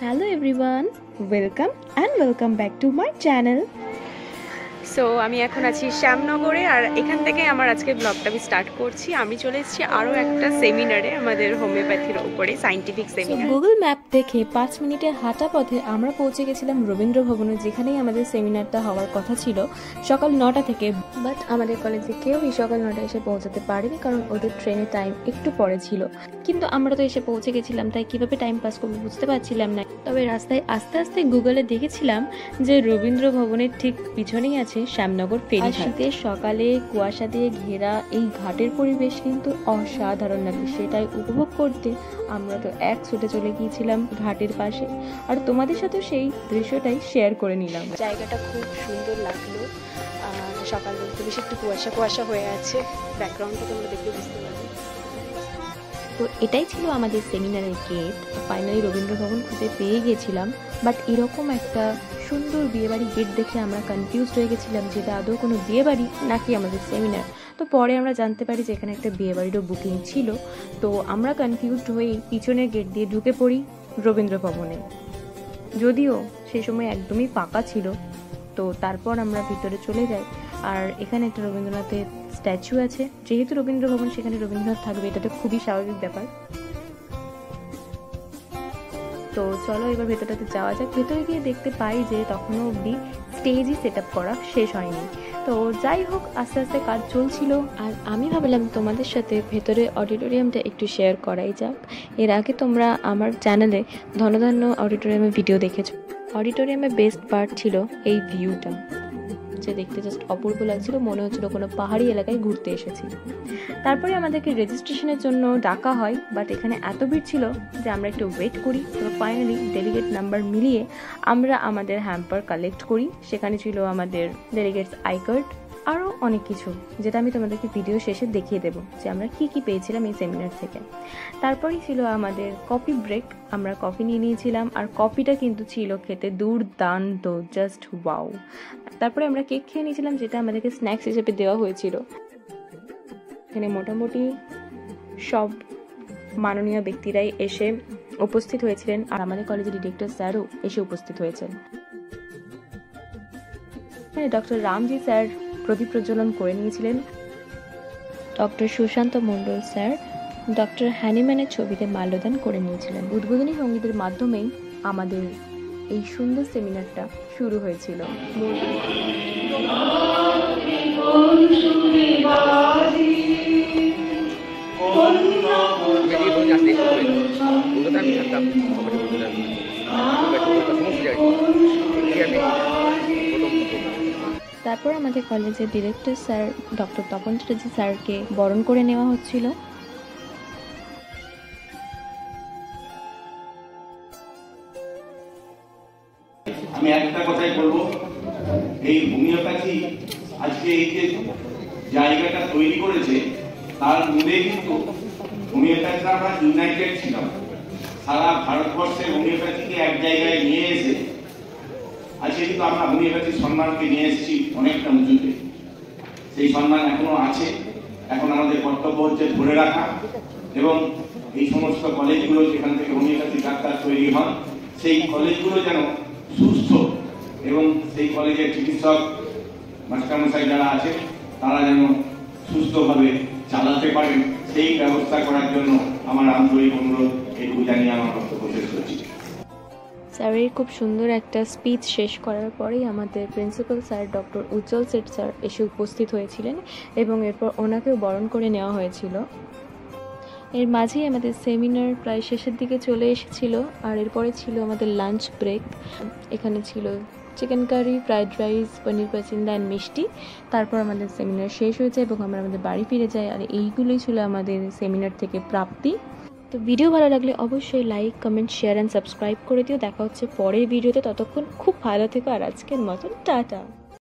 Hello everyone, welcome back to my channel. So আমি এখন আছি শ্যামনগরে আর এখান থেকে আমার আজকে ব্লগটা আমি স্টার্ট করছি। আমি চলে এসেছি আরও একটা সেমিনারে, আমাদের হোমিওপ্যাথির উপরে সায়েন্টিফিক সেমিনার। গুগল ম্যাপ দেখে 5 মিনিটের হাঁটা পথে আমরা পৌঁছে গেছিলাম রবীন্দ্র ভবনে, যেখানেই আমাদের সেমিনারটা হওয়ার কথা ছিল সকাল 9টা থেকে। বাট আমাদের কলেজে কেউই সকাল 9টায় এসে পৌঁছাতে পারেনি, কারণ ওদের ট্রেনের টাইম একটু পরে ছিল। কিন্তু আমরা তো এসে পৌঁছে গেছিলাম, তাই কিভাবে টাইম পাস করবো বুঝতে পারছিলাম না। তবে রাস্তায় আস্তে আস্তে গুগলে দেখেছিলাম যে রবীন্দ্র ভবনের ঠিক পিছনেই আছে শ্যামনগর ফেরি। শীতের সকালে কুয়াশা দিয়ে ঘেরা এই ঘাটের পরিবেশ কিন্তু অসাধারণ লাগে। সেটাই উপভোগ করতে আমরা তো এক ছুটে চলে গিয়েছিলাম ঘাটের পাশে, আর তোমাদের সাথে সেই দৃশ্যটাই শেয়ার করে নিলাম। জায়গাটা খুব সুন্দর লাগলো। সকাল বলতে বেশি একটু কুয়াশা কুয়াশা হয়ে আছে, ব্যাকগ্রাউন্ডটা তোমরা দেখলে বুঝতে পারবে। তো এটাই ছিল আমাদের সেমিনারের গেট। ফাইনালি রবীন্দ্র ভবন খুঁজে পেয়ে গেছিলাম, বাট এরকম একটা সুন্দর বিয়েবাড়ি গেট দেখে আমরা কনফিউজড হয়ে গেছিলাম যে এটা আদৌ কোনো বিয়েবাড়ি নাকি আমাদের সেমিনার। তো পরে আমরা জানতে পারি যে এখানে একটা বিয়েবাড়িরও বুকিং ছিল। তো আমরা কনফিউজড হয়ে পিছনের গেট দিয়ে ঢুকে পড়ি রবীন্দ্র ভবনে, যদিও সেই সময় একদমই ফাঁকা ছিল। তো তারপর আমরা ভিতরে চলে যাই, আর এখানে একটা রবীন্দ্রনাথের স্ট্যাচু আছে। যেহেতু রবীন্দ্র ভবন, সেখানে রবীন্দ্রনাথ থাকবে, এটা তো খুবই স্বাভাবিক ব্যাপার। তো চলো এবার ভেতরটাতে যাওয়া যাক। ভেতরে গিয়ে দেখতে পাই যে তখনও অবধি স্টেজই সেট আপ করা শেষ হয়নি। তো যাই হোক, আস্তে আস্তে কাজ চলছিল, আর আমি ভাবলাম তোমাদের সাথে ভেতরে অডিটোরিয়ামটা একটু শেয়ার করাই যাক। এর আগে তোমরা আমার চ্যানেলে ধনধান্য অডিটোরিয়ামে ভিডিও দেখেছো। অডিটোরিয়ামের বেস্ট পার্ট ছিল এই ভিউটা, যে দেখতে জাস্ট অপূর্ব লাগছিল, মনে হচ্ছিল কোনো পাহাড়ি এলাকায় ঘুরতে এসেছি। তারপরে আমাদেরকে রেজিস্ট্রেশনের জন্য ডাকা হয়, বাট এখানে এত ভিড় ছিল যে আমরা একটু ওয়েট করি। তো ফাইনালি ডেলিগেট নাম্বার মিলিয়ে আমরা আমাদের হ্যাম্পার কালেক্ট করি। সেখানে ছিল আমাদের ডেলিগেটস আই কার্ড, আরও অনেক কিছু, যেটা আমি তোমাদেরকে ভিডিও শেষে দেখিয়ে দেবো যে আমরা কি কি পেয়েছিলাম এই সেমিনার থেকে। তারপরেই ছিল আমাদের কফি ব্রেক। আমরা কফি নিয়ে নিয়েছিলাম, আর কফিটা কিন্তু ছিল খেতে দুর্দান্ত, জাস্ট ওয়াও। তারপরে আমরা কেক খেয়ে নিয়েছিলাম, যেটা আমাদেরকে স্ন্যাক্স হিসেবে দেওয়া হয়েছিল। এখানে মোটামুটি সব মাননীয় ব্যক্তিরাই এসে উপস্থিত হয়েছিলেন, আর আমাদের কলেজের ডিরেক্টর স্যারও এসে উপস্থিত হয়েছেন। ডক্টর রামজি স্যার প্রদীপ প্রজ্বলন করে নিয়েছিলেন। ডক্টর সুশান্ত মণ্ডল স্যার ডক্টর হ্যানিম্যানের ছবিতে মাল্যদান করে নিয়েছিলেন। উদ্বোধনী সঙ্গীতের মাধ্যমেই আমাদের এই সুন্দর সেমিনারটা শুরু হয়েছিল। তারপর আমাদের কলেজের director sir doctor Tapan Chatterjee স্যারকে বরণ করে নেওয়া হচ্ছিল। আমি একটা কথাই বলবো, এই হোমিওপ্যাথি আজকে এই যে জায়গাটা তৈরি করেছে, তার মূলে কিন্তু হোমিওপ্যাথিরা আমরা ইউনাইটেড ছিলাম। সারা ভারতবর্ষে হোমিওপ্যাথিকে এক জায়গায় নিয়ে এসে আজকে কিন্তু আমরা হোমিওপ্যাথির সম্মানকে নিয়ে এসেছি অনেকটা উঁচুতে। সেই সম্মান এখনো আছে। এখন আমাদের কর্তব্য হচ্ছে ধরে রাখা, এবং এই সমস্ত কলেজগুলো যেখান থেকে হোমিওপ্যাথি ডাক্তার তৈরি হন, সেই কলেজগুলো যেন সুস্থ, এবং সেই কলেজের চিকিৎসক মাস্টারমশাই যারা আছে তারা যেন সুস্থভাবে চালাতে পারেন, সেই ব্যবস্থা করার জন্য আমার আন্তরিক অনুরোধ এইটুকু জানিয়ে আমার বক্তব্য শেষ করছি। স্যারের খুব সুন্দর একটা স্পিচ শেষ করার পরেই আমাদের প্রিন্সিপাল স্যার ডক্টর উজ্জ্বল সেট স্যার এসে উপস্থিত হয়েছিলেন, এবং এরপর ওনাকেও বরণ করে নেওয়া হয়েছিল। এর মাঝেই আমাদের সেমিনার প্রায় শেষের দিকে চলে এসেছিল, আর এরপরে ছিল আমাদের লাঞ্চ ব্রেক। এখানে ছিল chicken curry, fried rice, paneer pasanda and মিষ্টি। তারপর আমাদের সেমিনার শেষ হয়েছে এবং আমরা আমাদের বাড়ি ফিরে যাই, আর এইগুলোই ছিল আমাদের সেমিনার থেকে প্রাপ্তি। তো ভিডিও ভালো লাগলে অবশ্যই like, comment, share and subscribe করে দিও। দেখা হচ্ছে পরের ভিডিওতে। ততক্ষণ খুব ভালো থেকো, আর আজকের মতন টাটা।